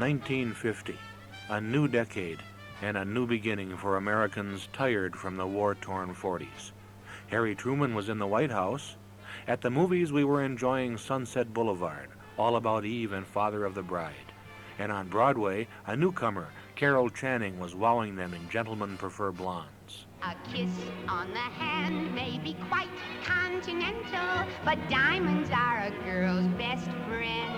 $1950, a new decade and a new beginning for Americans tired from the war-torn 40s. Harry Truman was in the White House. At the movies, we were enjoying Sunset Boulevard, All About Eve and Father of the Bride. And on Broadway, a newcomer, Carol Channing, was wowing them in Gentlemen Prefer Blondes. A kiss on the hand may be quite continental, but diamonds are a girl's best friend.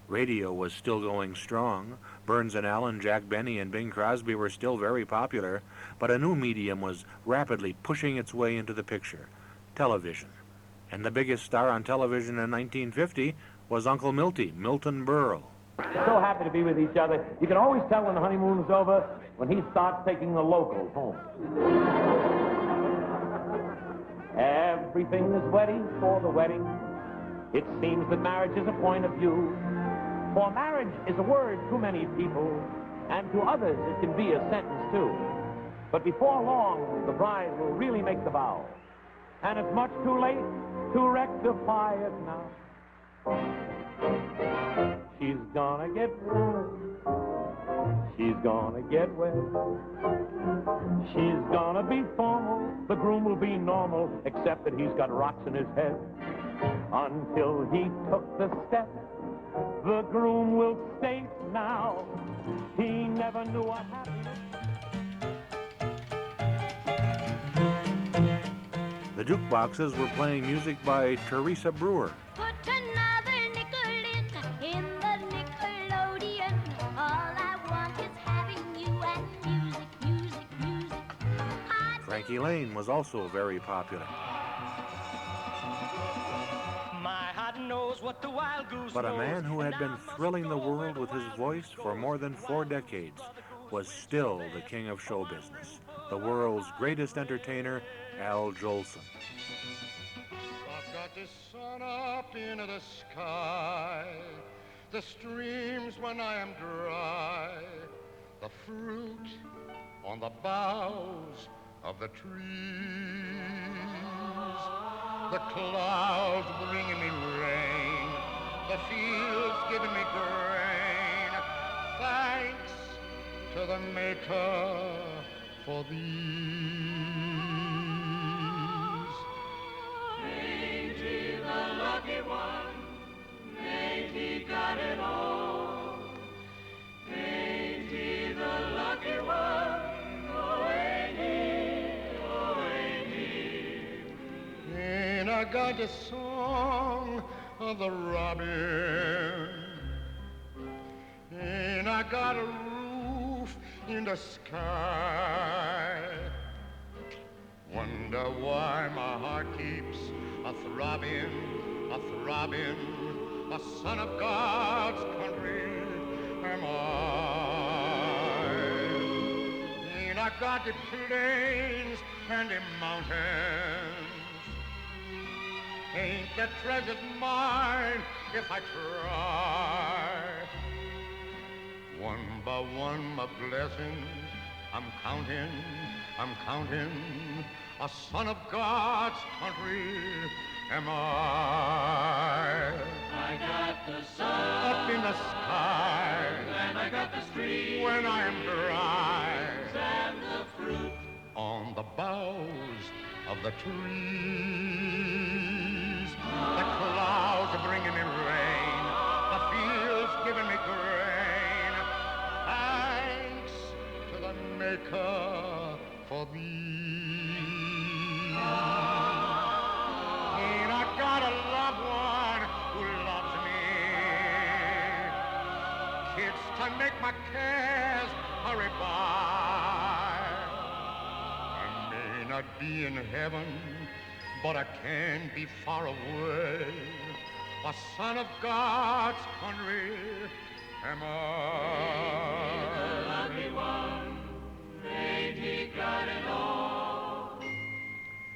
Radio was still going strong. Burns and Allen, Jack Benny, and Bing Crosby were still very popular, but a new medium was rapidly pushing its way into the picture, television. And the biggest star on television in 1950 was Uncle Milty, Milton Berle. So happy to be with each other. You can always tell when the honeymoon's over when he starts taking the locals home. Everything is ready for the wedding. It seems that marriage is a point of view. For marriage is a word to many people, and to others it can be a sentence too. But before long, the bride will really make the vow. And it's much too late to rectify it now. She's gonna get wet. She's gonna get wet. She's gonna be formal. The groom will be normal, except that he's got rocks in his head. Until he took the step, the groom will state now, he never knew what happened. The jukeboxes were playing music by Teresa Brewer. Put another nickel in the Nickelodeon. All I want is having you and music, music, music. Frankie Lane was also very popular. Knows what the wild goose But a knows. man who had been thrilling the world with his voice for more than 4 decades was still the king of show business, the world's greatest entertainer, Al Jolson. I've got the sun up in the sky, the streams when I am dry, the fruit on the boughs of the trees, the clouds bringing me rain, the fields giving me grain. Thanks to the Maker for these. Ain't he the lucky one? Ain't he got it all? Ain't he the lucky one? Oh, ain't he? Oh, ain't he? And I got the song of the robin, and I got a roof in the sky. Wonder why my heart keeps a-throbbing, a-throbbing. A son of God's country am I. And I got the plains and the mountains. Ain't the treasures mine if I try? One by one my blessings I'm counting. A son of God's country am I. I got the sun Up in the sky, and I got the streams when I am dry, and the fruit on the boughs of the trees. The clouds are bringing me rain, the fields giving me grain. Thanks to the Maker for these. And I got a loved one who loves me. Kids to make my cares hurry by. I may not be in heaven, but I can be far away. A son of God's country am I. the lucky one. Ain't he got it all?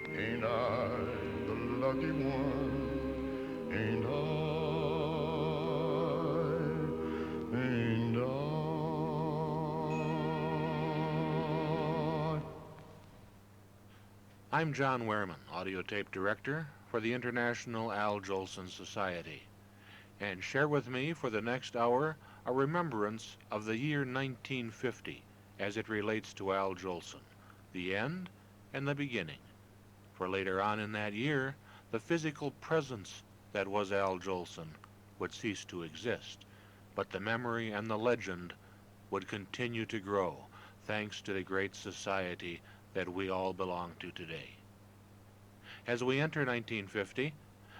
Ain't I the lucky one? Ain't I? Ain't I? I'm John Wehrman, audio tape director for the International Al Jolson Society, and share with me for the next hour a remembrance of the year 1950 as it relates to Al Jolson, the end and the beginning. For later on in that year, the physical presence that was Al Jolson would cease to exist, but the memory and the legend would continue to grow thanks to the great society that we all belong to today. As we enter 1950,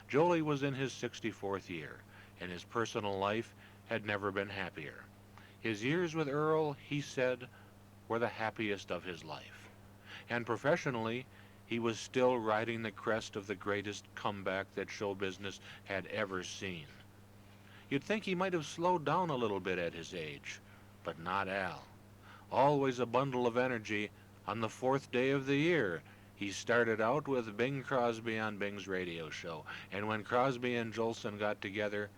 Jolie was in his 64th year, and his personal life had never been happier. His years with Earl, he said, were the happiest of his life. And professionally, he was still riding the crest of the greatest comeback that show business had ever seen. You'd think he might have slowed down a little bit at his age, but not Al. Always a bundle of energy. On the 4th day of the year, he started out with Bing Crosby on Bing's radio show, and when Crosby and Jolson got together,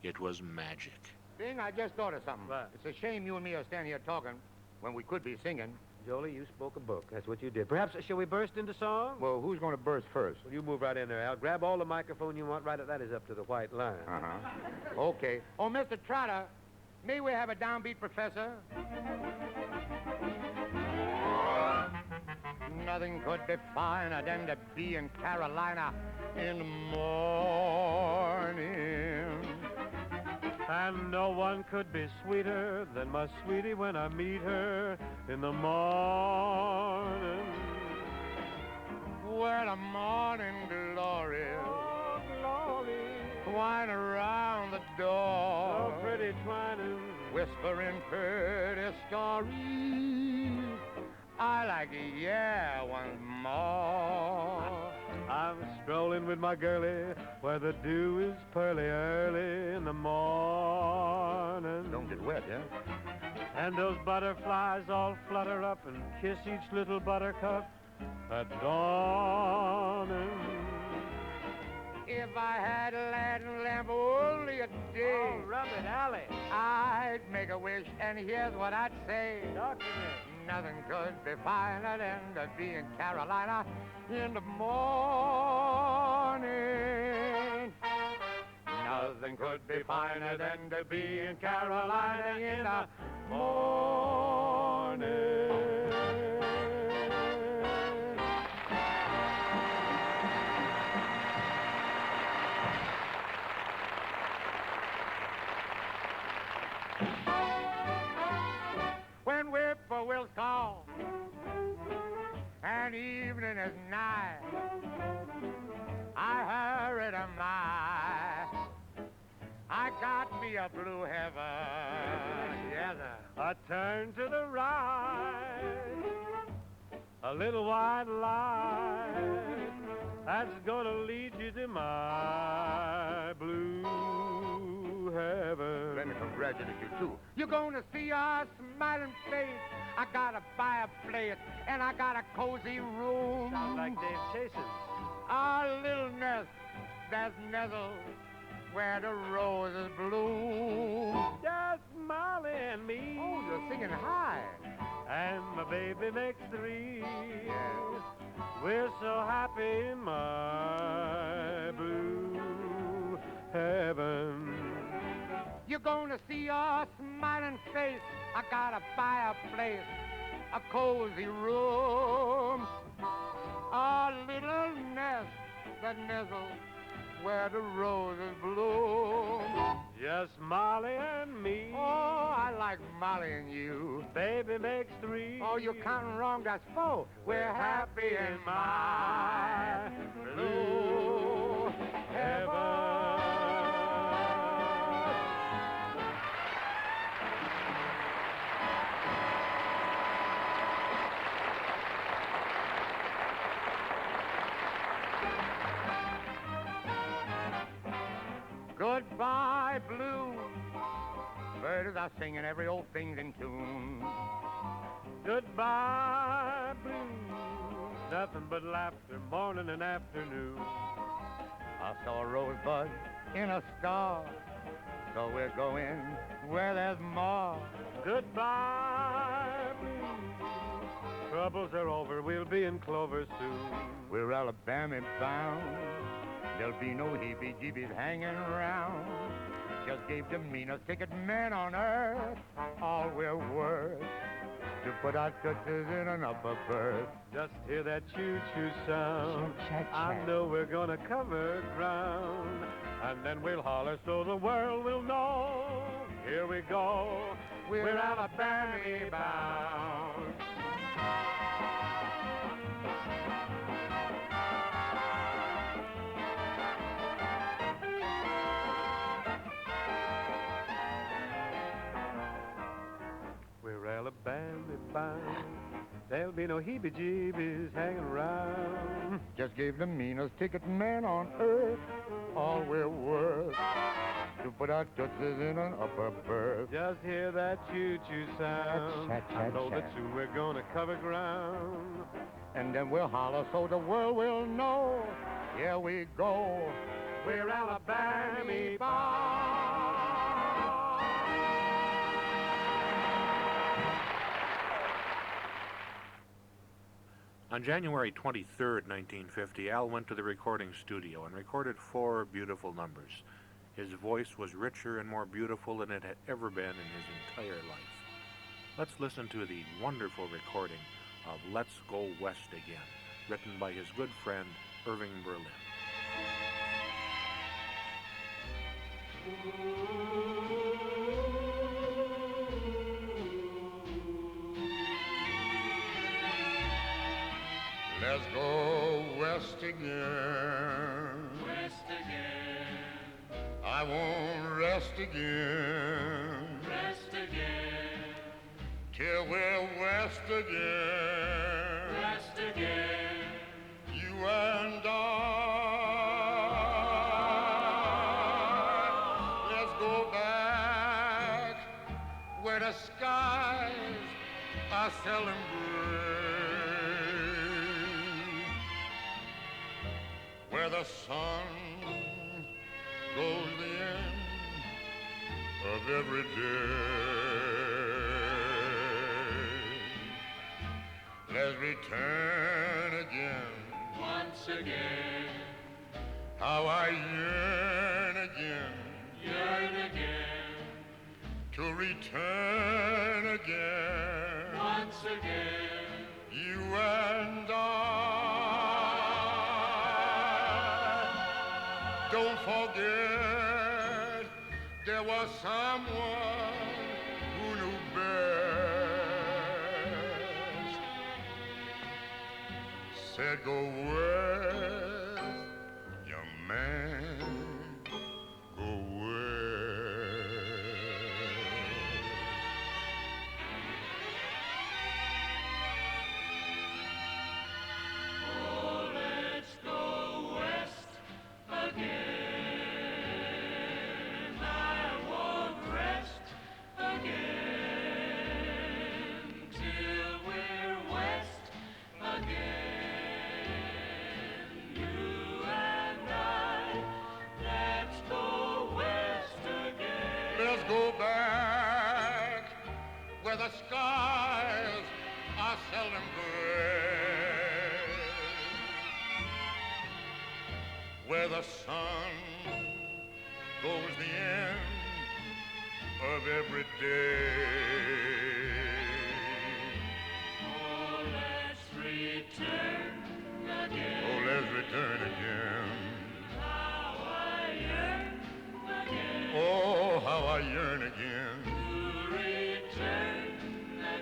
it was magic. Bing, I just thought of something. What? It's a shame you and me are standing here talking when we could be singing. Jolie, you spoke a book. That's what you did. Perhaps, shall we burst into song? Well, who's going to burst first? Well, you move right in there, Al. Grab all the microphone you want. Right at that is up to the white line. Uh-huh. Okay. Oh, Mr. Trotter, may we have a downbeat, Professor? Nothing could be finer than to be in Carolina in the morning. And no one could be sweeter than my sweetie when I meet her in the morning. Where the morning glory, Oh, glory. twine around the door, So pretty twining. whispering pretty stories. I like it, yeah, once more. I'm strolling with my girlie where the dew is pearly early in the morning. Don't get wet, yeah? And those butterflies all flutter up and kiss each little buttercup at dawning. If I had a Latin lamp only a day, Oh, rub it, Allie. I'd make a wish, and here's what I'd say. Document. Nothing could be finer than to be in Carolina in the morning. Nothing could be finer than to be in Carolina in the morning. When whippoorwills call and evening is nigh, I hurry to my. I got me a blue heaven, yes, sir. I turn to the right, a little white light that's gonna lead you to my blue heaven. Let me congratulate you, too. You're gonna see a smiling face. I got a fireplace, and I got a cozy room. Sounds like Dave Chasen. A little nest that's nestled where the roses bloom. Just Molly and me. Oh, you're singing high. And my baby makes 3. Yes. We're so happy in my blue heaven. You're gonna see a smiling face. I got a fireplace, a cozy room, a little nest that nestles where the roses bloom. Just Molly and me. Oh, I like Molly and you. Baby makes 3. Oh, you're counting wrong. That's 4. We're happy in my blue heaven. Goodbye, blue. Birds are singing, every old thing's in tune. Goodbye, blue. Nothing but laughter, morning and afternoon. I saw a rosebud in a star, so we're going where there's more. Goodbye, blue. troubles are over, we'll be in clover soon. We're Alabama bound. There'll be no heebie-jeebies hanging around. Just gave the meanest ticket man on earth all we're worth to put our touches in an upper berth. Just hear that choo-choo sound. Chat, chat, I chat. know we're gonna cover ground. And then we'll holler so the world will know. Here we go. We're Alabama bound. We're Alabama bound. There'll be no heebie-jeebies hanging around. Just gave the meanest ticket man on earth all we're worth to put our touches in an upper berth. Just hear that choo-choo sound. Chat, chat, I know chat. that soon we're gonna cover ground. And then we'll holler so the world will know. Here we go. We're Alabama bound. On January 23rd, 1950, Al went to the recording studio and recorded 4 beautiful numbers. His voice was richer and more beautiful than it had ever been in his entire life. Let's listen to the wonderful recording of Let's Go West Again, written by his good friend Irving Berlin. Let's go west again. West again, I won't rest again rest again, till we're west again. rest again. You and I. Let's go back where the skies are seldom gray, where the sun goes the end of every day. Let's return again. Once again, How I yearn again yearn again, to return again. once again. You and I. Don't forget there was someone who knew best. Said go west, young man, go west. Oh, let's go west again. I won't rest again till we're west again. You and I, let's go west again. Let's go back where the skies are seldom gray, where the sun goes the end of every day. Oh, let's return again. Oh, let's return again. How I yearn again. Oh, how I yearn again. To return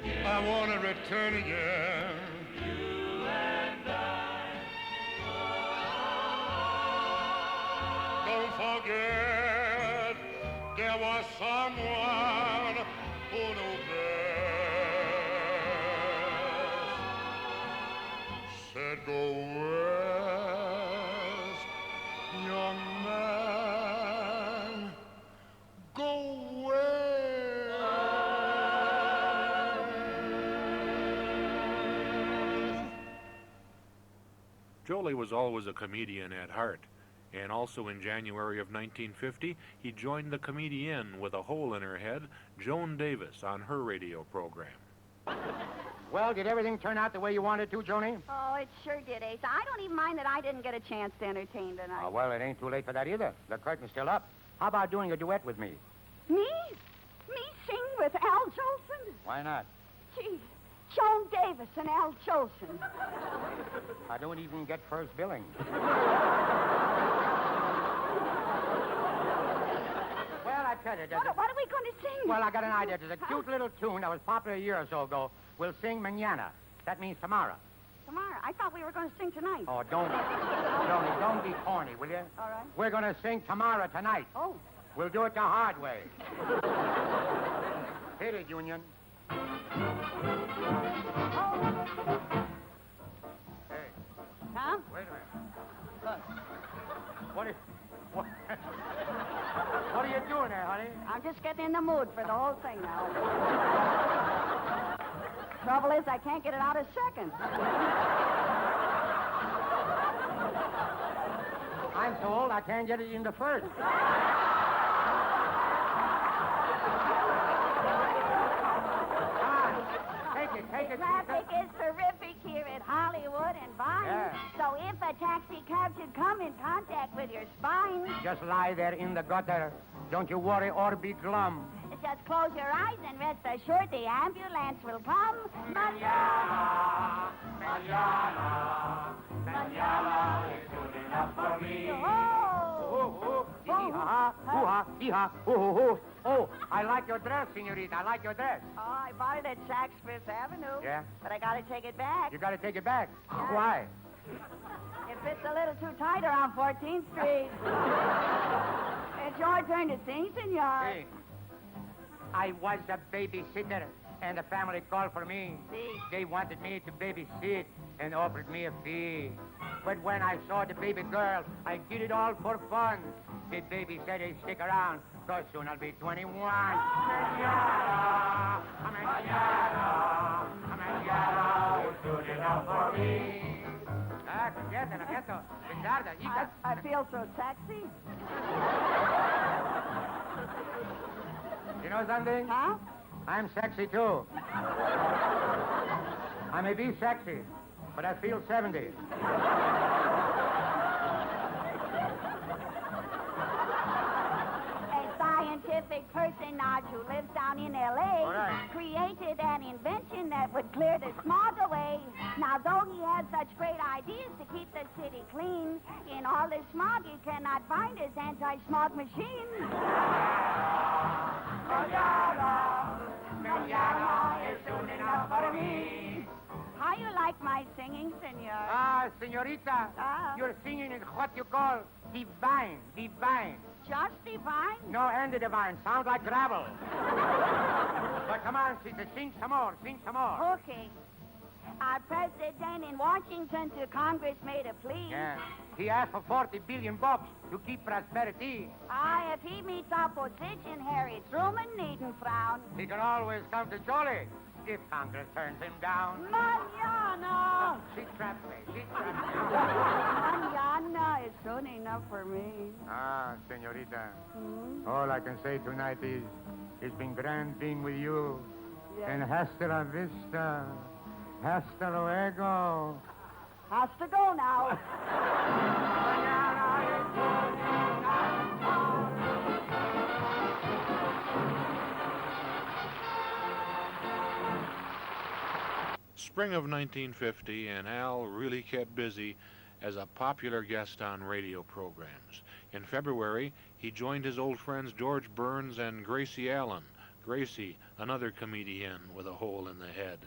again. I want to return again. You and I. Don't forget there was someone who knew best. Said go west, young man, go west. Jolie was always a comedian at heart, and also in January of 1950, he joined the comedian with a hole in her head, Joan Davis, on her radio program. Well, did everything turn out the way you wanted to, Jolie? Oh, it sure did, Ace. I don't even mind that I didn't get a chance to entertain tonight. Oh, well, it ain't too late for that either. The curtain's still up. How about doing a duet with me? Me? Me sing with Al Jolson? Why not? Gee, Joan Davis and Al Jolson. I don't even get first billing. Well, I tell you, What are we going to sing? Well, I got an idea. There's a cute little tune that was popular a year or so ago. We'll sing mañana. That means tomorrow. Tomorrow. I thought we were going to sing tonight. Oh, don't be corny, will you? All right. We're going to sing tomorrow tonight. Oh. We'll do it the hard way. Hit it, Union. Hey. Huh? Wait a minute. Look. What are you doing there, honey? I'm just getting in the mood for the whole thing now. Trouble is, I can't get it out of second. I'm so old I can't get it in the first. Take it. Traffic is terrific here at Hollywood and Vine. Yeah. So if a taxi cab should come in contact with your spine, Just lie there in the gutter. Don't you worry or be glum. just close your eyes and rest assured the ambulance will come. Mañana, mañana, mañana is good enough for me. Oh, I like your dress, senorita. I like your dress. Oh, I bought it at Saks Fifth Avenue. Yeah? But I got to take it back. You got to take it back. Yeah. Why? It fits a little too tight around 14th Street. It's your turn to sing, senor. Hey, I was a babysitter, and the family called for me. See? They wanted me to babysit and offered me a fee. But when I saw the baby girl, I did it all for fun. The baby said, hey, stick around, because soon I'll be 21. Mañana, mañana is good enough for me. I feel so sexy. You know something? Huh? I'm sexy, too. I may be sexy, but I feel 70. A scientific personage who lives down in L.A. All right. created an invention that would clear the smog away. Now, though he has such great ideas to keep the city clean, in all the smog he cannot find his anti-smog machine. Mañana is soon enough for me. How you like my singing, senor? Ah, senorita, your singing is what you call divine. Just divine? No end of divine. Sounds like gravel. But come on, sister, sing some more. Okay. Our president in Washington to Congress made a plea. Yeah. He asked for $40 billion to keep prosperity. If he meets opposition, Harry Truman needn't frown. He can always come to Jolie if Congress turns him down. Mañana! She trapped me. Mañana is soon enough for me. Ah, senorita. All I can say tonight is it's been grand being with you. Yes. And hasta la vista. Hasta luego. Has to go now. Spring of 1950, and Al really kept busy as a popular guest on radio programs. In February, he joined his old friends George Burns and Gracie Allen. Gracie, another comedian with a hole in the head.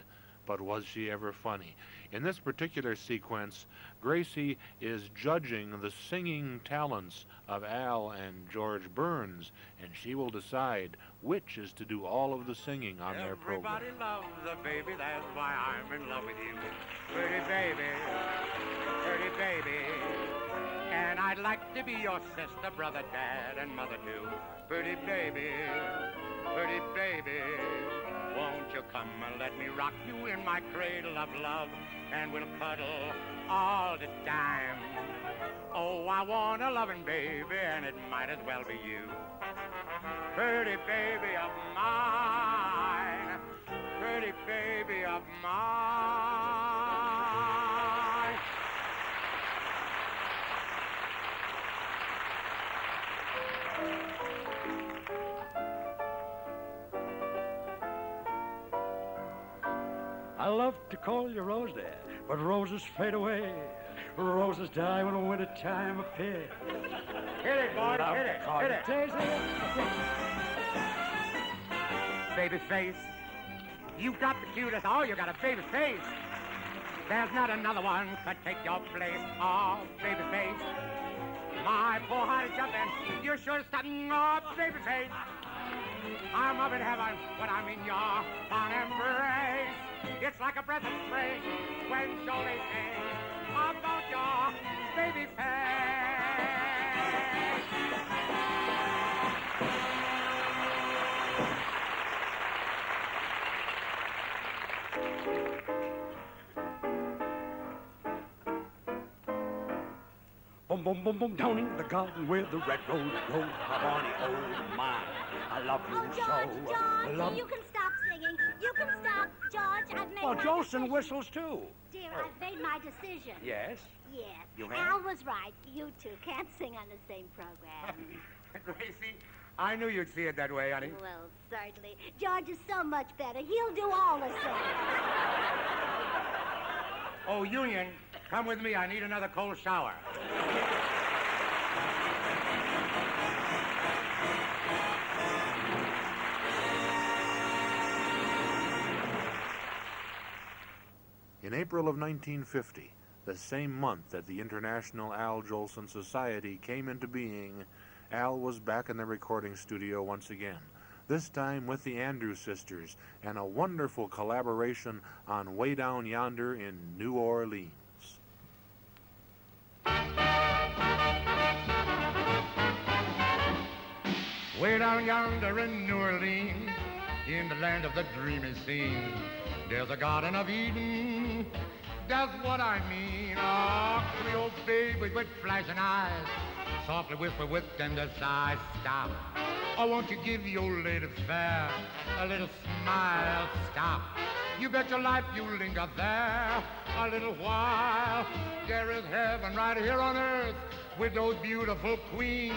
But was she ever funny? In this particular sequence, Gracie is judging the singing talents of Al and George Burns, and she will decide which is to do all of the singing on their program. Everybody loves a baby, that's why I'm in love with you. Pretty baby, and I'd like to be your sister, brother, dad, and mother too. Pretty baby, won't you come and let me rock you in my cradle of love, and we'll cuddle all the time. Oh, I want a loving baby, and it might as well be you. Pretty baby of mine, pretty baby of mine. I love to call you Rose there, but roses fade away. Roses die when the winter time appears. Hit it, boy, hit it, hit it. Daisy. Baby's face. You got the cutest. Oh, you got a baby's face. There's not another one could take your place. Oh, baby's face. My poor heart is jumping. You're sure starting off, baby's face. I'm up in heaven when I'm in your fond embrace. It's like a breath of spring when Jolie sings about your baby face. Boom, boom, boom, boom, down in the garden where the red rose grows. Bonnie, oh my, I love you Oh, George, so. George, Love... you can stop singing. You can stop, George. I've made Well, my Jolson decision. whistles too. Dear, I've made my decision. Yes? Yes. You have? Al was right. You two can't sing on the same program. Gracie, I knew you'd see it that way, honey. Well, certainly. George is so much better. He'll do all the singing. Oh, Union, come with me. I need another cold shower. In April of 1950, the same month that the International Al Jolson Society came into being, Al was back in the recording studio once again, this time with the Andrews Sisters and a wonderful collaboration on Way Down Yonder in New Orleans. Way down yonder in New Orleans, in the land of the dreamy scene, there's a Garden of Eden, that's what I mean. Oh, Creole babies with flashing eyes, softly whisper with tender sighs, stop. I want to give your lady fair a little smile, stop. You bet your life you linger there a little while. There is heaven right here on earth with those beautiful queens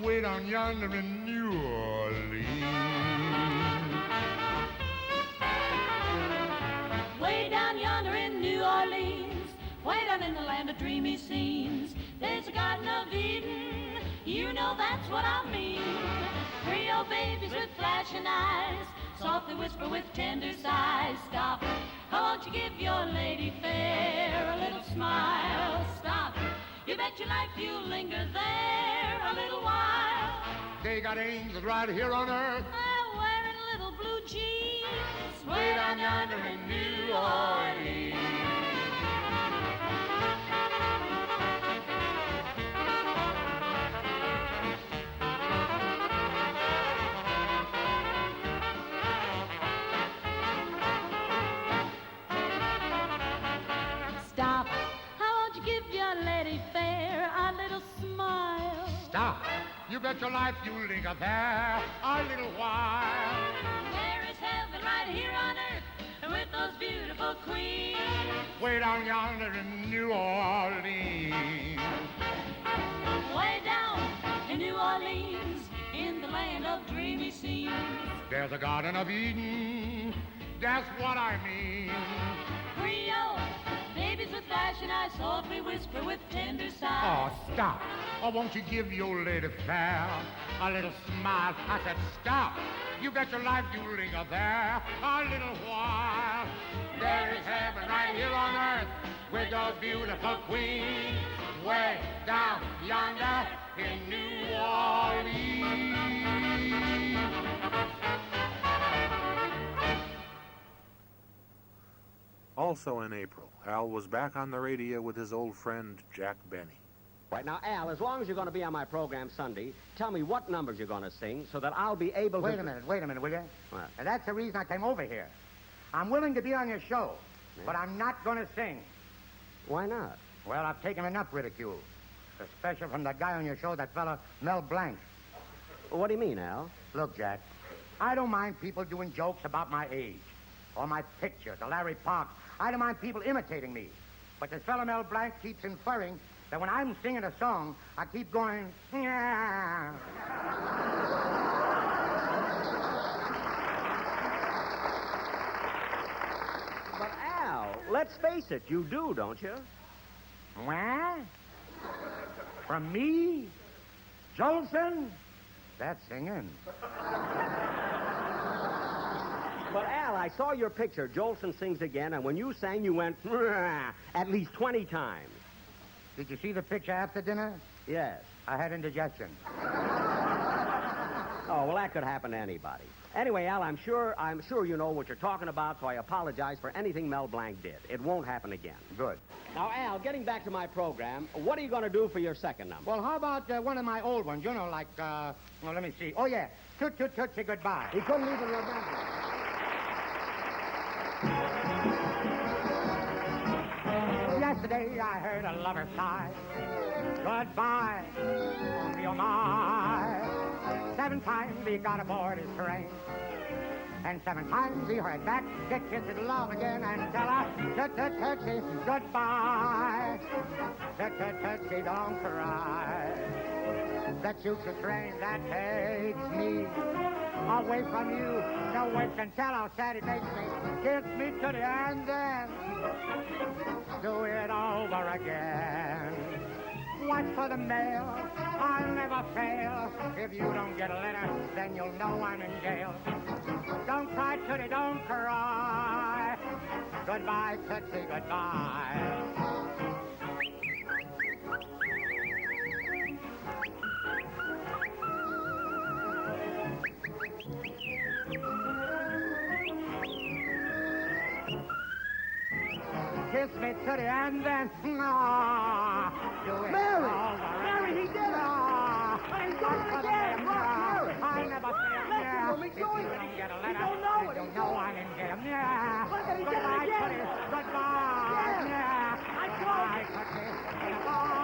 way down yonder in New Orleans. Way down yonder in New Orleans, way down in the land of dreamy scenes, there's a Garden of Eden, you know that's what I mean. Creole babies with flashing eyes, softly whisper with tender sighs, stop. I want you give your lady fair a little smile, stop. You bet your life you'll linger there a little while. They got angels right here on earth, Wearing little blue jeans, way down yonder in New Orleans. Stop. I want you give your lady fair a little smile. Stop. You bet your life you linger there a little while. There is heaven right here on earth with those beautiful queens. Way down yonder in New Orleans. Way down in New Orleans, in the land of dreamy scenes. There's a Garden of Eden, that's what I mean. Creole babies with flashing eyes, softly whisper with tender sighs. Oh, stop. Oh, won't you give your lady fair a little smile? I said, stop. You bet your life you linger there a little while. There is heaven right here on earth with those beautiful queens way down yonder in New Orleans. Also in April, Al was back on the radio with his old friend Jack Benny. Right now, Al, as long as you're going to be on my program Sunday, tell me what numbers you're going to sing so that I'll be able to... Wait a minute, will you? What? And that's the reason I came over here. I'm willing to be on your show, but I'm not going to sing. Why not? Well, I've taken enough ridicule, especially from the guy on your show, that fella Mel Blanc. Well, what do you mean, Al? Look, Jack, I don't mind people doing jokes about my age. or my picture, the Larry Park. I don't mind people imitating me. But this fellow Mel Blanc keeps inferring that when I'm singing a song, I keep going, yeah. But, Al, let's face it, you do, don't you? What? From me? Jolson? That's singing. But, Al, I saw your picture. Jolson sings again, and when you sang, you went at least 20 times. Did you see the picture after dinner? Yes. I had indigestion. Oh, well, that could happen to anybody. Anyway, Al, I'm sure you know what you're talking about, so I apologize for anything Mel Blanc did. It won't happen again. Good. Now, Al, getting back to my program, what are you going to do for your second number? Well, how about one of my old ones? You know, like, well, let me see. Oh, yeah. Toot, toot, tootsie, goodbye. He couldn't even remember. Yesterday I heard a lover sigh. Goodbye, oh my. 7 times he got aboard his train. And 7 times he heard back, get kissed love again and tell her, tootsie, goodbye. Tootsie, don't cry. That shoots a train that takes me away from you. No words can tell how sad it makes me. Kiss me to the end, then do it over again. Watch for the mail, I'll never fail. If you don't get a letter, then you'll know I'm in jail. Don't cry, Tootie, don't cry. Goodbye, Tootsie, goodbye. Kiss me to the end, then do it Mary! all over. Mary, he did it! He's doing it again! Look, Mary! I never fail, yeah. Listen to him, he's If doing you it. don't get a You letter, don't know it. you know I'm in jail, yeah. Look at him, he did it Goodbye, again. Tootie. Goodbye, Yeah. yeah. I told Goodbye, you. Tootie. Goodbye.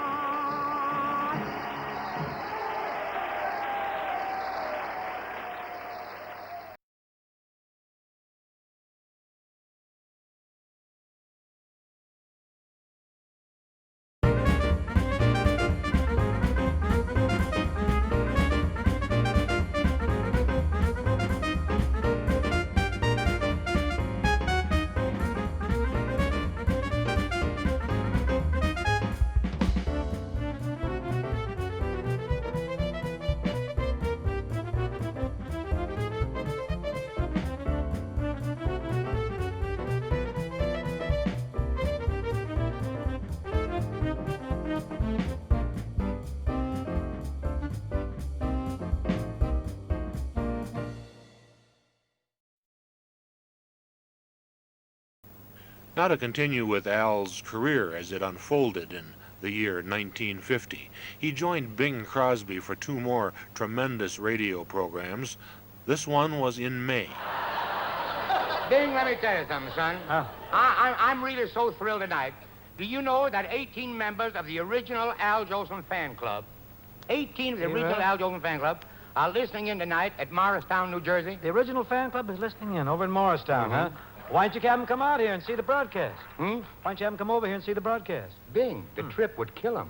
Now to continue with Al's career as it unfolded in the year 1950. He joined Bing Crosby for 2 more tremendous radio programs. This one was in May. Bing, let me tell you something, son. I'm really so thrilled tonight. Do you know that 18 members of the original Al Jolson fan club, 18 of the original Al Jolson fan club, are listening in tonight at Morristown, New Jersey? The original fan club is listening in over in Morristown, huh? Why don't you have them come out here and see the broadcast? Why don't you have them come over here and see the broadcast? Bing, the trip would kill him.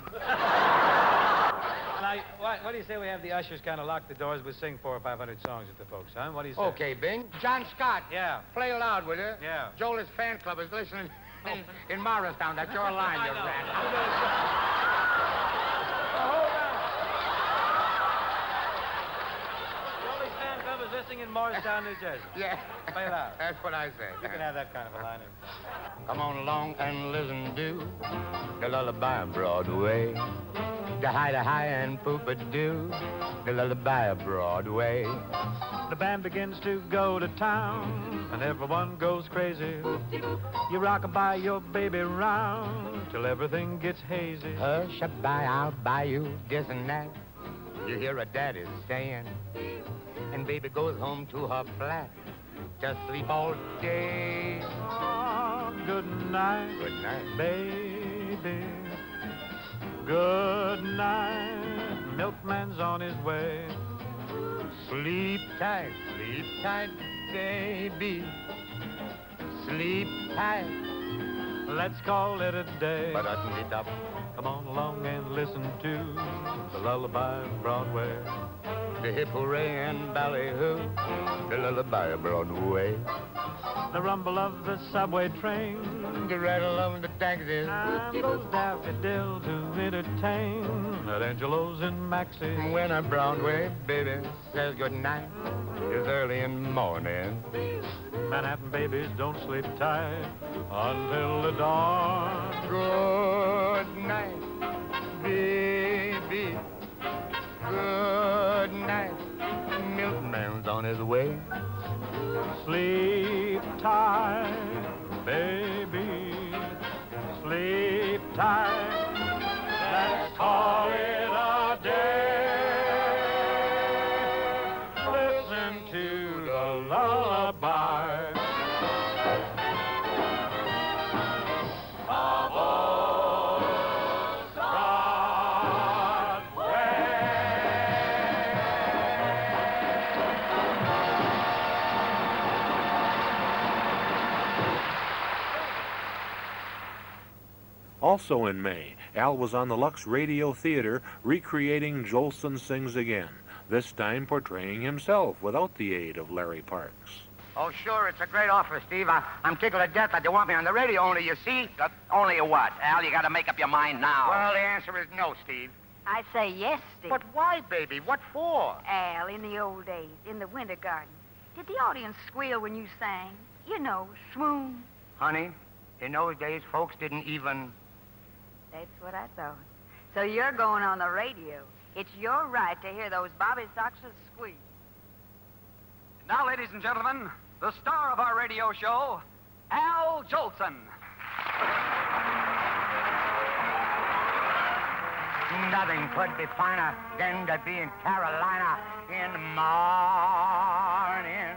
Now, what do you say we have the ushers kind of lock the doors? We sing 400 or 500 songs at the folks, huh? What do you say? Okay, Bing. John Scott. Yeah. Play loud, will you? Yeah. Jolie's fan club is listening in Morristown. That's your line, you rat. Jolie's fan club is listening in Morristown, New Jersey. Yeah. Play loud. That's what I say. You can have that kind of a line. Come on along and listen to the lullaby of Broadway. The hi and poop-a-doo, the lullaby of Broadway. The band begins to go to town, and everyone goes crazy. You rock-a-bye your baby round till everything gets hazy. Hush-a-bye, I'll buy you this and that. You hear her daddy saying, and baby goes home to her flat to sleep all day. Oh, good night. Good night. Baby. Good night. Milkman's on his way. Sleep tight, baby. Sleep tight. Let's call it a day. Ba-da-dee-da. Come on along and listen to the lullaby of Broadway. The hip hooray and ballyhoo, the lullaby of Broadway. The rumble of the subway train, the rattle of the taxis, and those daffodils who entertain at Angelo's and Maxie's. When a Broadway baby says goodnight, it's early in the morning. Manhattan babies don't sleep tight until the dawn. Good night, baby. Good night. Milkman's on his way. Sleep tight, baby. Sleep tight. Let's call it a day. Listen to the lullaby. Also in May, Al was on the Lux Radio Theater recreating Jolson Sings Again, this time portraying himself without the aid of Larry Parks. Oh, sure, it's a great offer, Steve. I'm tickled to death that they want me on the radio, only, you see... Only a what? Al, you got to make up your mind now. Well, the answer is no, Steve. I say yes, Steve. But why, baby? What for? Al, in the old days, in the Winter Garden, did the audience squeal when you sang? You know, swoon. Honey, in those days, folks didn't even... That's what I thought. So you're going on the radio. It's your right to hear those Bobby Soxers squeal. Now, ladies and gentlemen, the star of our radio show, Al Jolson. Nothing could be finer than to be in Carolina in the morning.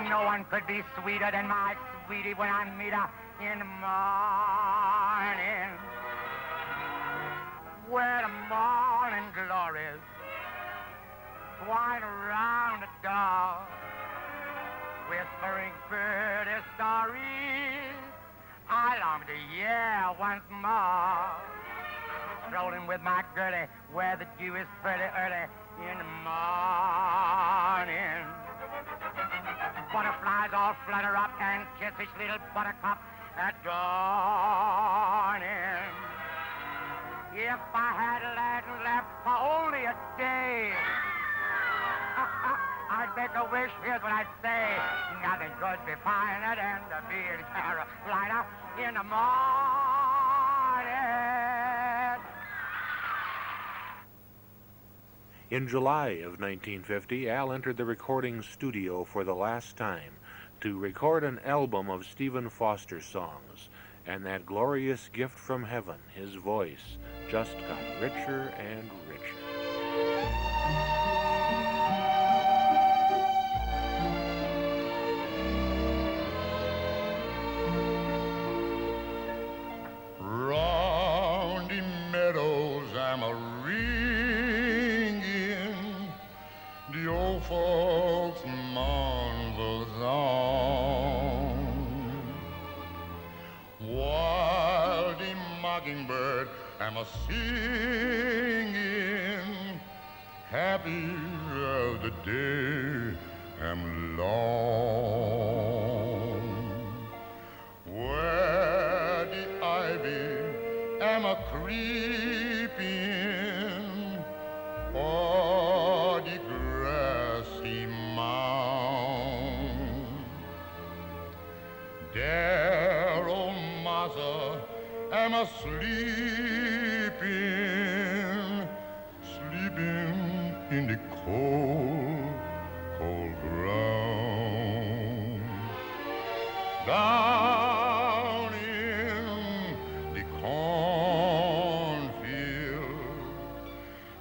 No one could be sweeter than my sweetie when I meet her in the morning. Where the morning glories twine around the door, whispering pretty stories I long to hear once more. Strolling with my girlie where the dew is pretty early in the morning. Butterflies all flutter up and kiss each little buttercup at dawning. If I had land left for only a day, I'd make a wish, here's what I'd say. Nothing could be finer than to be in Carolina in the morning. In July of 1950, Al entered the recording studio for the last time to record an album of Stephen Foster's songs, and that glorious gift from heaven, his voice, just got richer and richer. Round the meadows I'm a ringing, the old folks mournful song, while the mockingbird I'm a singing, happy of the day am long. Where the ivy am a creeping, or the grassy mound, there, old massa, am a sleeping, sleeping in the cold, cold ground. Down in the cornfield,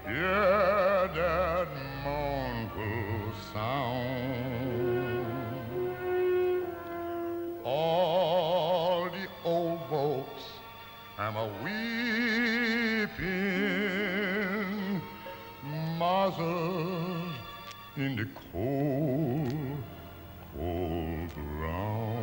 hear that mournful sound. All the old folks am a weeping, mothers in the cold, cold ground.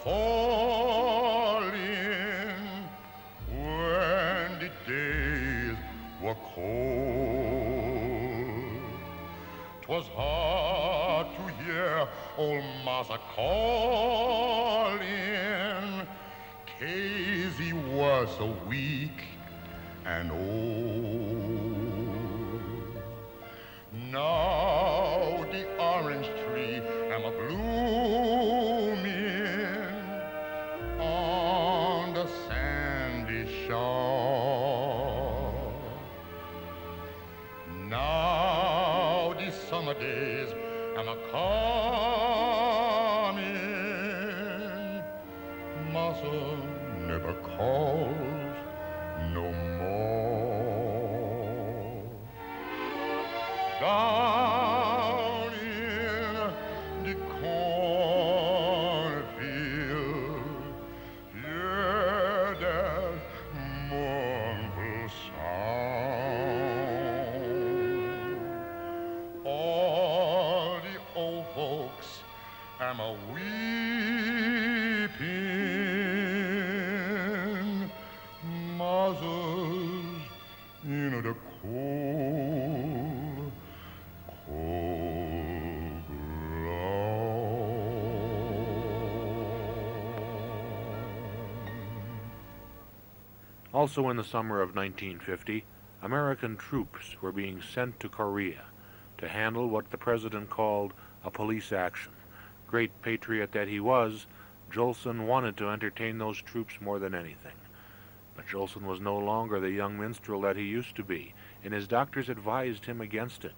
falling when the days were cold. 'Twas hard to hear old Massa calling, Casey was so weak and old. Now the orange tree am a blooming on the sandy shore. Now the summer days am a coming. Massa never calls no more. Down in the cornfield, hear that mournful sound. All the old folks am a weeping. Massa's in the cold, cold ground. Also in the summer of 1950, American troops were being sent to Korea to handle what the president called a police action. Great patriot that he was, Jolson wanted to entertain those troops more than anything. But Jolson was no longer the young minstrel that he used to be, and his doctors advised him against it.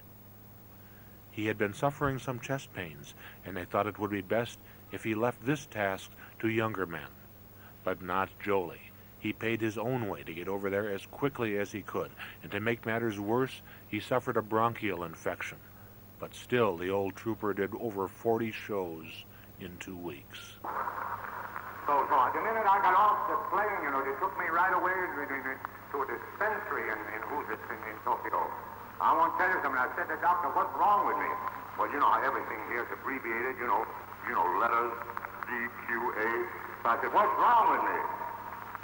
He had been suffering some chest pains, and they thought it would be best if he left this task to younger men. But not Jolie. He paid his own way to get over there as quickly as he could, and to make matters worse, he suffered a bronchial infection. But still, the old trooper did over 40 shows in 2 weeks. So the minute I got off the plane, they took me right away to a dispensary in Tokyo. I want to tell you something. I said to the doctor, what's wrong with me? Well, you know how everything here is abbreviated, letters, DQA. So I said, what's wrong with me?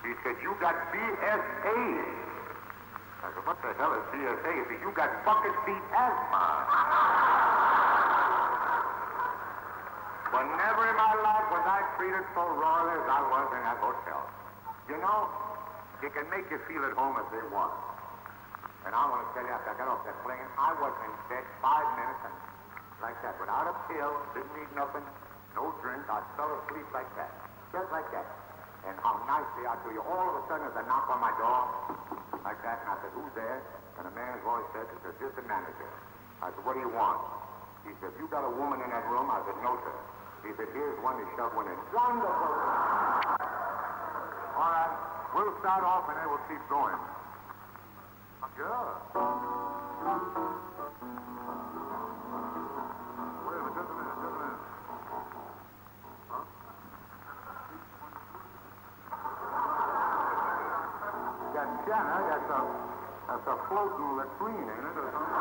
He said, you got BSA. I said, what the hell is BSA? He said, you got bucket seat asthma. But never in my life was I treated so royally as I was in that hotel. They can make you feel at home as they want. And I want to tell you, after I got off that plane, I was in bed 5 minutes and like that, without a pill, didn't eat nothing, no drink. I fell asleep like that, just like that. And how nice they are to you. All of a sudden, there's a knock on my door, like that, and I said, who's there? And a man's voice said, it's the assistant manager. I said, what do you want? He said, you got a woman in that room? I said, no, sir. He said, here's one to shove one in. Wonderful. All right, we'll start off and then we'll keep going. Good. Wait a minute, just a minute. Huh? That Shanna, that's a floating latrine, ain't it, or something?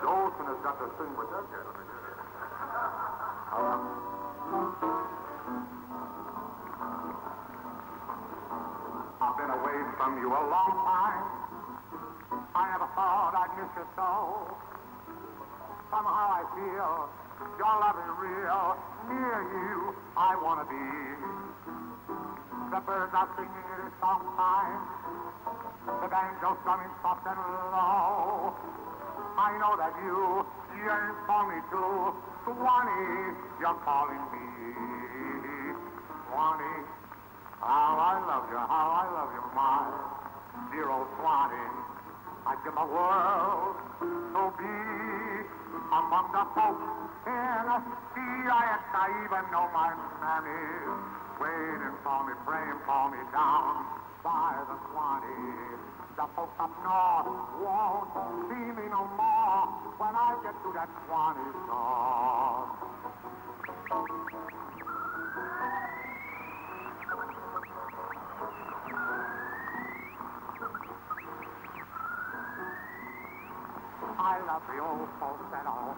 Jolson has got to sing with that here. I've been away from you a long time. I never thought I'd miss you so. Somehow I feel your love is real. Near you, I want to be. The birds are singing in a song time. The banjo's strumming soft and low. I know that you yearn for me too. Swanee, you're calling me. Swanee, how I love you, my dear old Swanee. I'd give the world to be among the folks in CIX. I even know my mammy waiting for me, praying for me down by the Swanee. The folks up north won't see me no more when I get to that Swanee shore. of the old folks said, oh,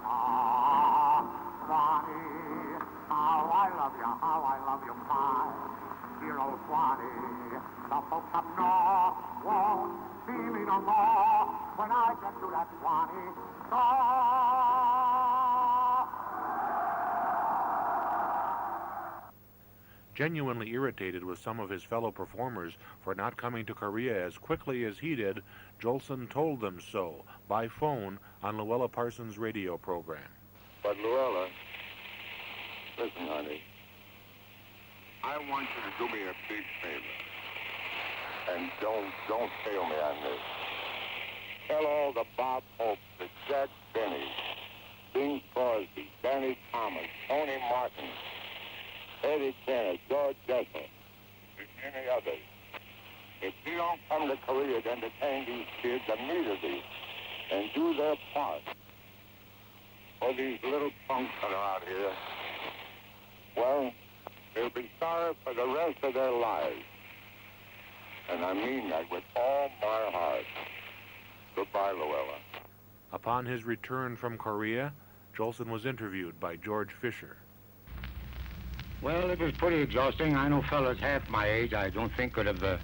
Swanee, how I love you, my dear old Swanee. The folks up north won't see me no more when I get to that Swanee store. Genuinely irritated with some of his fellow performers for not coming to Korea as quickly as he did, Jolson told them so by phone on Luella Parsons' radio program. But Luella, listen, honey, I want you to do me a big favor. And don't fail me on this. Tell all the Bob Hope, the Jack Benny, Bing Crosby, Danny Thomas, Tony Martin, Eddie Tanner, George Jessel, and many others. If you don't come to Korea to entertain these kids immediately and do their part for these little punks that are out here, well, they'll be sorry for the rest of their lives. And I mean that with all my heart. Goodbye, Luella. Upon his return from Korea, Jolson was interviewed by George Fisher. Well, it was pretty exhausting. I know fellas half my age I don't think could have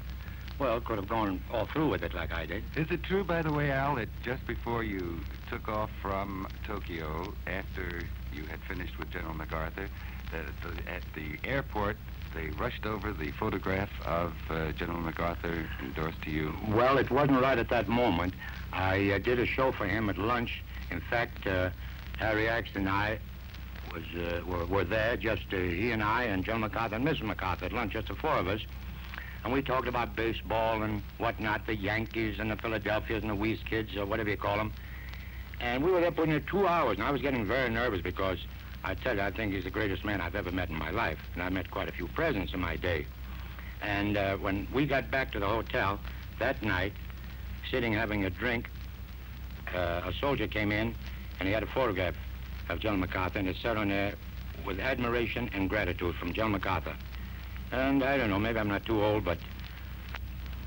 gone all through with it like I did. Is it true, by the way, Al, that just before you took off from Tokyo, after you had finished with General MacArthur, that at the airport they rushed over the photograph of General MacArthur endorsed to you? Well, it wasn't right at that moment. I did a show for him at lunch. In fact, Harry Axe and I were there, just he and I and General MacArthur and Mrs. MacArthur at lunch, just the four of us. And we talked about baseball and whatnot, the Yankees and the Philadelphias and the West Kids, or whatever you call them. And we were there putting it 2 hours, and I was getting very nervous because I tell you, I think he's the greatest man I've ever met in my life. And I met quite a few presidents in my day. And when we got back to the hotel that night, sitting having a drink, a soldier came in, and he had a photograph of General MacArthur, and it said on there, with admiration and gratitude from General MacArthur. And I don't know, maybe I'm not too old, but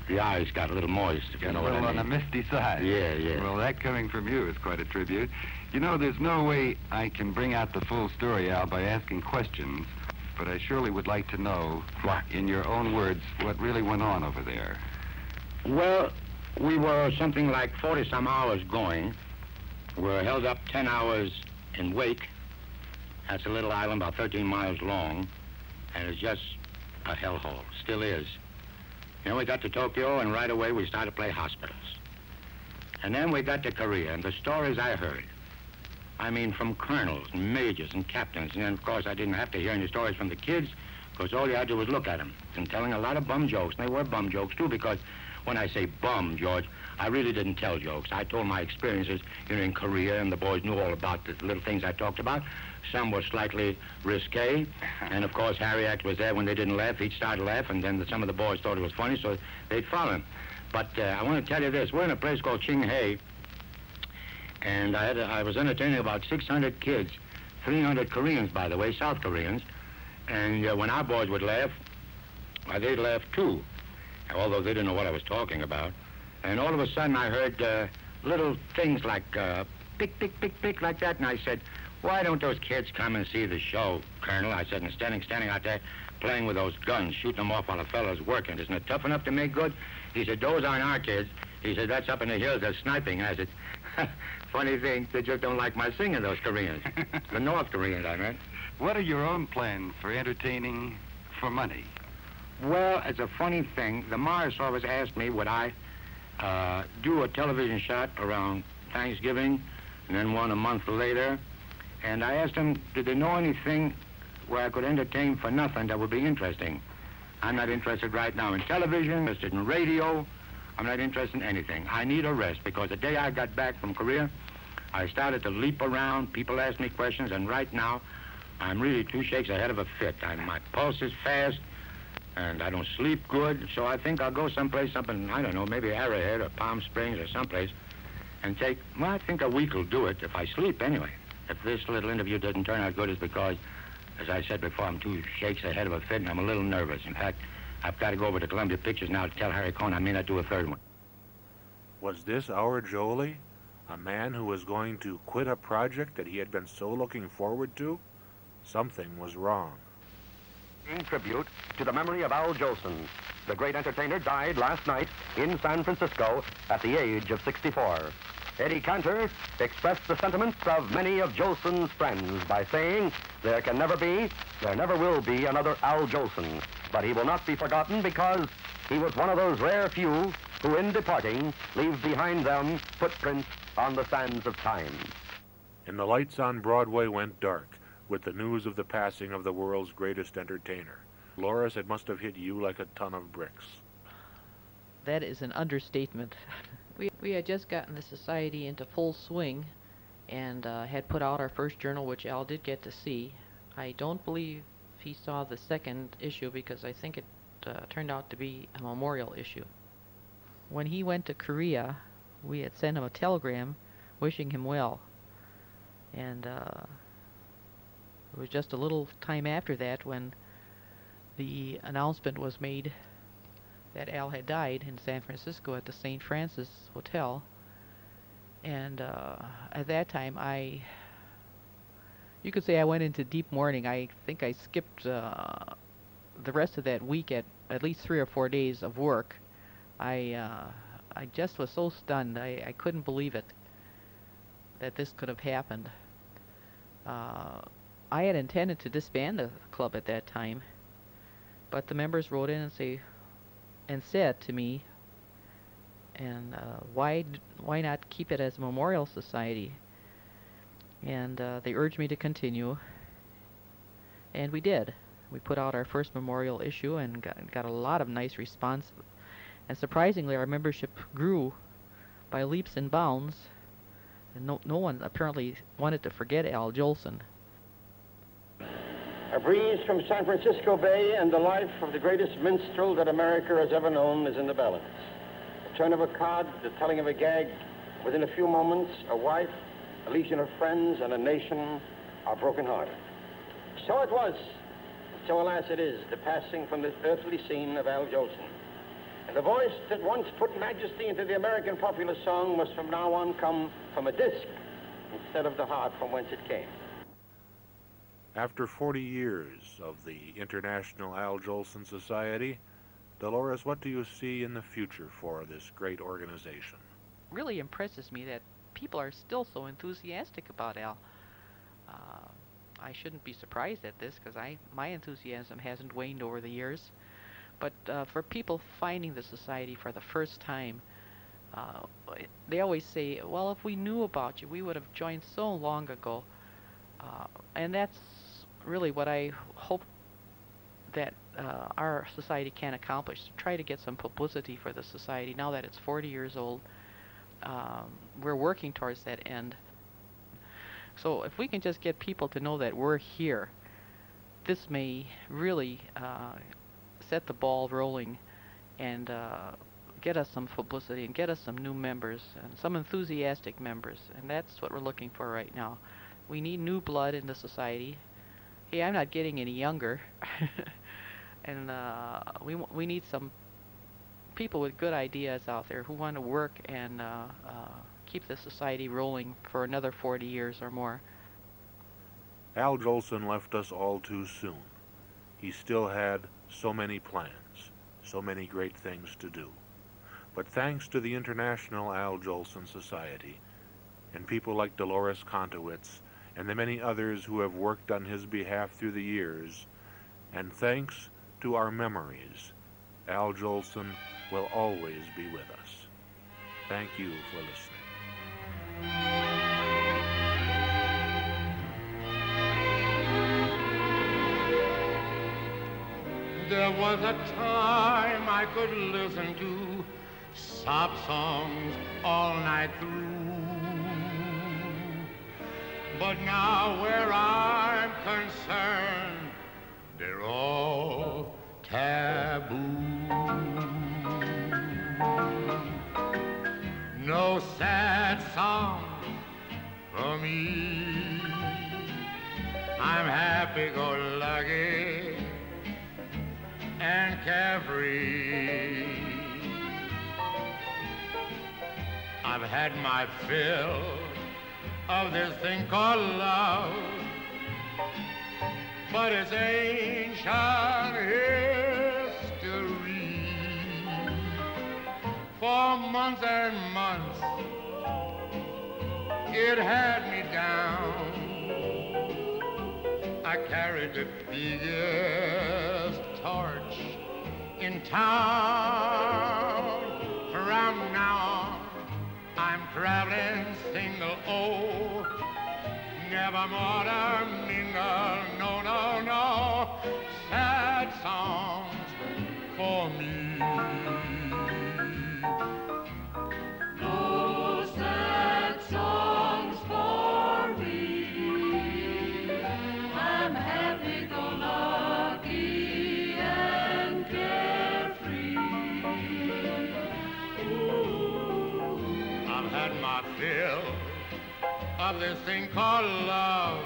the eyes got a little moist, if you know what I mean. On the misty side. Yeah. Well, that coming from you is quite a tribute. You know, there's no way I can bring out the full story, Al, by asking questions, but I surely would like to know, in your own words, what really went on over there. Well, we were something like 40-some hours going. We were held up 10 hours in Wake. That's a little island about 13 miles long, and it's just a hellhole. Still is. You know, we got to Tokyo, and right away we started to play hospitals. And then we got to Korea, and the stories I heard, I mean, from colonels and majors and captains, and then, of course, I didn't have to hear any stories from the kids, because all you had to do was look at them, and telling a lot of bum jokes, and they were bum jokes, too, because when I say bum, George, I really didn't tell jokes. I told my experiences, you know, in Korea, and the boys knew all about the little things I talked about. Some were slightly risque, and of course Harry Axe was there when they didn't laugh. He'd start to laugh, and then some of the boys thought it was funny, so they'd follow him. But I want to tell you this. We're in a place called Qinghae, and I was entertaining about 600 kids, 300 Koreans, by the way, South Koreans, and when our boys would laugh, they'd laugh too, although they didn't know what I was talking about. And all of a sudden I heard little things like pick, pick, pick, pick, like that, and I said, why don't those kids come and see the show, Colonel? I said, and standing out there playing with those guns, shooting them off while the fellow's working. Isn't it tough enough to make good? He said, those aren't our kids. He said, that's up in the hills, they're sniping. I said, funny thing, they just don't like my singing, those Koreans. The North Koreans, I meant. What are your own plans for entertaining for money? Well, it's a funny thing. The Mars always asked me, would I do a television shot around Thanksgiving, and then one a month later. And I asked them, did they know anything where I could entertain for nothing that would be interesting? I'm not interested right now in television, interested in radio. I'm not interested in anything. I need a rest, because the day I got back from Korea, I started to leap around. People asked me questions, and right now, I'm really 2 shakes ahead of a fit. My pulse is fast, and I don't sleep good, so I think I'll go someplace, something, I don't know, maybe Arrowhead or Palm Springs or someplace, and take, well, I think a week will do it, if I sleep anyway. If this little interview doesn't turn out good, it's because, as I said before, I'm 2 shakes ahead of a fit, and I'm a little nervous. In fact, I've got to go over to Columbia Pictures now to tell Harry Cohn I may not do a third one. Was this our Jolie? A man who was going to quit a project that he had been so looking forward to? Something was wrong. In tribute to the memory of Al Jolson, the great entertainer died last night in San Francisco at the age of 64. Eddie Cantor expressed the sentiments of many of Jolson's friends by saying, there can never be, there never will be another Al Jolson, but he will not be forgotten because he was one of those rare few who, in departing, leave behind them footprints on the sands of time. And the lights on Broadway went dark with the news of the passing of the world's greatest entertainer. Dolores, it must have hit you like a ton of bricks. That is an understatement. We had just gotten the society into full swing and had put out our first journal, which Al did get to see. I don't believe he saw the second issue because I think it turned out to be a memorial issue. When he went to Korea, we had sent him a telegram wishing him well. And it was just a little time after that when the announcement was made that Al had died in San Francisco at the St. Francis Hotel. And at that time, you could say I went into deep mourning. I think I skipped the rest of that week at least 3 or 4 days of work. I just was so stunned. I couldn't believe it, that this could have happened. I had intended to disband the club at that time, but the members wrote in and said to me, and why not keep it as a memorial society? And they urged me to continue, and we did. We put out our first memorial issue and got a lot of nice response. And surprisingly, our membership grew by leaps and bounds, and no one apparently wanted to forget Al Jolson. A breeze from San Francisco Bay and the life of the greatest minstrel that America has ever known is in the balance. A turn of a card, the telling of a gag. Within a few moments, a wife, a legion of friends, and a nation are broken-hearted. So it was, so alas it is, the passing from this earthly scene of Al Jolson. And the voice that once put majesty into the American popular song must from now on come from a disc instead of the heart from whence it came. After 40 years of the International Al Jolson Society, Dolores, what do you see in the future for this great organization? Really impresses me that people are still so enthusiastic about Al. I shouldn't be surprised at this because my enthusiasm hasn't waned over the years. But for people finding the society for the first time, they always say, well, if we knew about you, we would have joined so long ago. And that's really what I hope that our society can accomplish, to try to get some publicity for the society. Now that it's 40 years old, we're working towards that end. So if we can just get people to know that we're here, this may really set the ball rolling and get us some publicity and get us some new members and some enthusiastic members. And that's what we're looking for right now. We need new blood in the society. Hey, I'm not getting any younger. And we need some people with good ideas out there who want to work and keep the society rolling for another 40 years or more. Al Jolson left us all too soon. He still had so many plans, so many great things to do. But thanks to the International Al Jolson Society and people like Dolores Kontowitz and the many others who have worked on his behalf through the years, and thanks to our memories, Al Jolson will always be with us. Thank you for listening. There was a time I could listen to sob songs all night through. But now where I'm concerned, they're all taboo. No sad song for me. I'm happy-go-lucky and carefree. I've had my fill of this thing called love, but it's ancient history. For months and months, it had me down. I carried the biggest torch in town. From now on, I'm traveling single, oh, never more to mingle, no, no, no, sad songs for me. No sad songs for me. I'm happy-go-lucky and carefree. I've had my fill of this thing called love,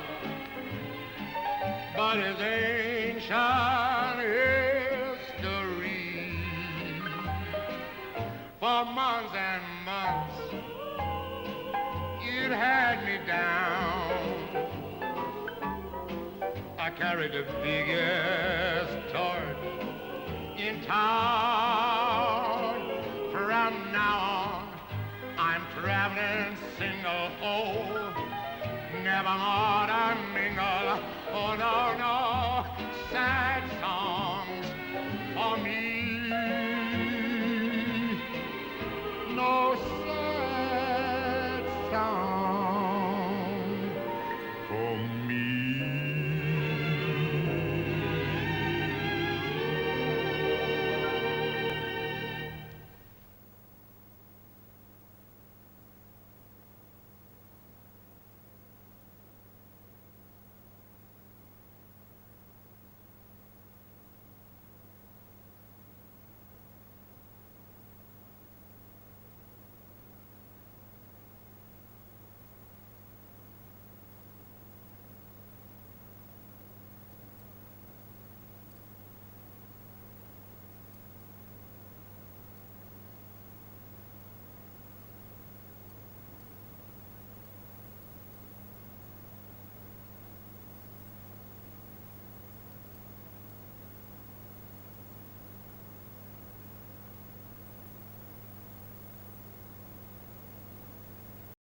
but it's ancient history. For months and months, it had me down. I carried the biggest torch in town. From now on, I'm traveling single, oh, never more to mingle, oh no, no, sad songs for me. No sad songs